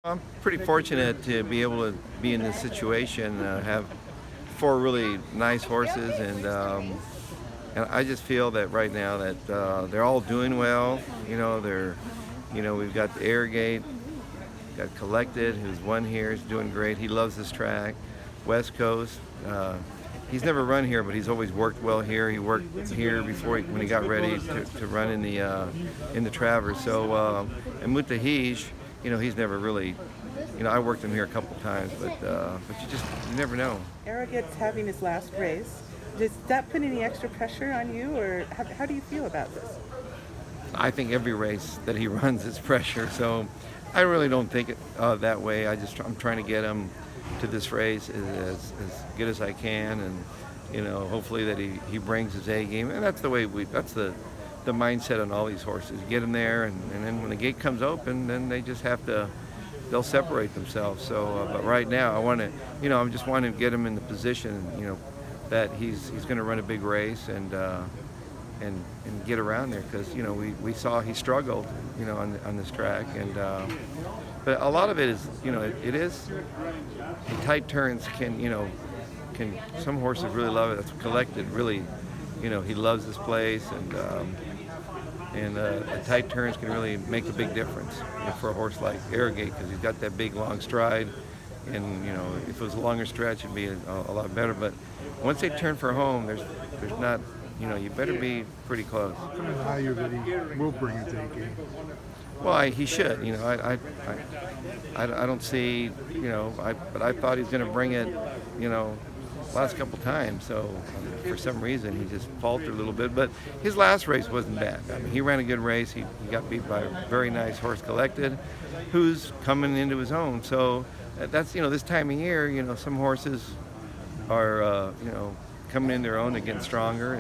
I'm pretty fortunate to be able to be in this situation, have four really nice horses, and I just feel that right now that they're all doing well. We've got the Arrogate, got Collected, who's won here, is doing great. He loves this track. West Coast, he's never run here, but he's always worked well here. He worked here before when he got ready to run in the Travers. And Mubtaahij, he's never really, I worked him here a couple times, but you never know. Arrogate's having his last race. Does that put any extra pressure on you, or how do you feel about this? I think every race that he runs is pressure, so I really don't think it that way. I'm trying to get him to this race as good as I can, and hopefully that he brings his A game, and that's the mindset on all these horses. Get them there, and then when the gate comes open, then they just they'll separate themselves. But right now, I just want to get him in the position, that he's going to run a big race and get around there, because we saw he struggled on this track, but a lot of it is it is the tight turns can some horses really love it. That's Collected really, he loves this place, and the tight turns can really make a big difference for a horse like Arrogate, because he's got that big long stride, and if it was a longer stretch it'd be a lot better, but once they turn for home, there's not, you better be pretty close. Coming higher that he will bring it to the game. Well, he should. I don't see. But I thought he was going to bring it. Last couple times. So for some reason he just faltered a little bit. But his last race wasn't bad. I mean, he ran a good race. He got beat by a very nice horse, Collected, who's coming into his own. So that's this time of year. Some horses are coming in their own and getting stronger.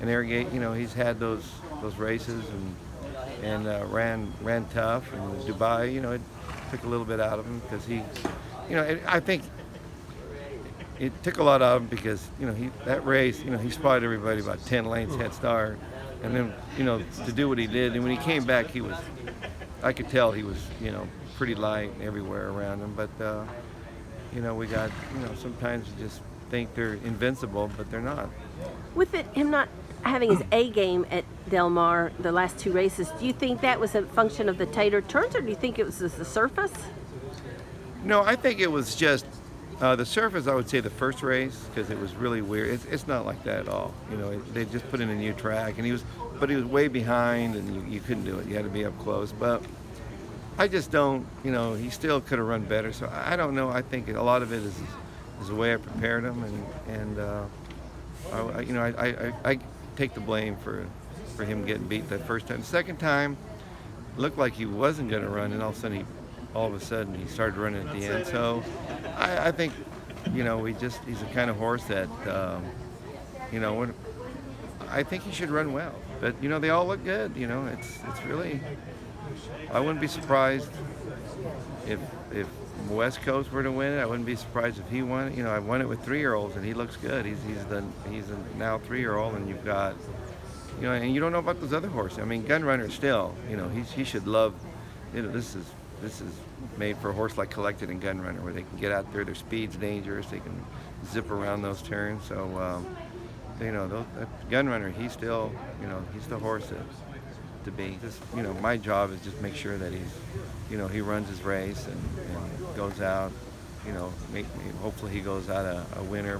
And Arrogate, he's had those races and ran tough. And Dubai, it took a little bit out of him, because I think it took a lot out of him, because that race, he spotted everybody about 10 lengths head start, and then to do what he did, and when he came back, I could tell he was pretty light everywhere around him. But we got sometimes you just think they're invincible, but they're not. With him not having his A game at Del Mar the last two races, do you think that was a function of the tighter turns, or do you think it was just the surface? No, I think it was just the surface. I would say the first race, because it was really weird. It's not like that at all. They just put in a new track, and he was way behind, and you couldn't do it. You had to be up close. But I just don't. He still could have run better. So I don't know. I think a lot of it is the way I prepared him, and I take the blame for him getting beat that first time. The second time, looked like he wasn't going to run, and all of a sudden he started running at the end. So I think he's the kind of horse that I think he should run well. But they all look good. It's really, I wouldn't be surprised if West Coast were to win it. I wouldn't be surprised if he won it. I won it with 3-year-olds, and he looks good. He's a now 3-year-old, and you've got and you don't know about those other horses. I mean, Gunrunner still, he should love. This is made for a horse like Collected and Gunrunner, where they can get out there. Their speed's dangerous. They can zip around those turns. So that Gunrunner, he's still, he's the horse to be. My job is just make sure that he runs his race and goes out. Hopefully he goes out a winner.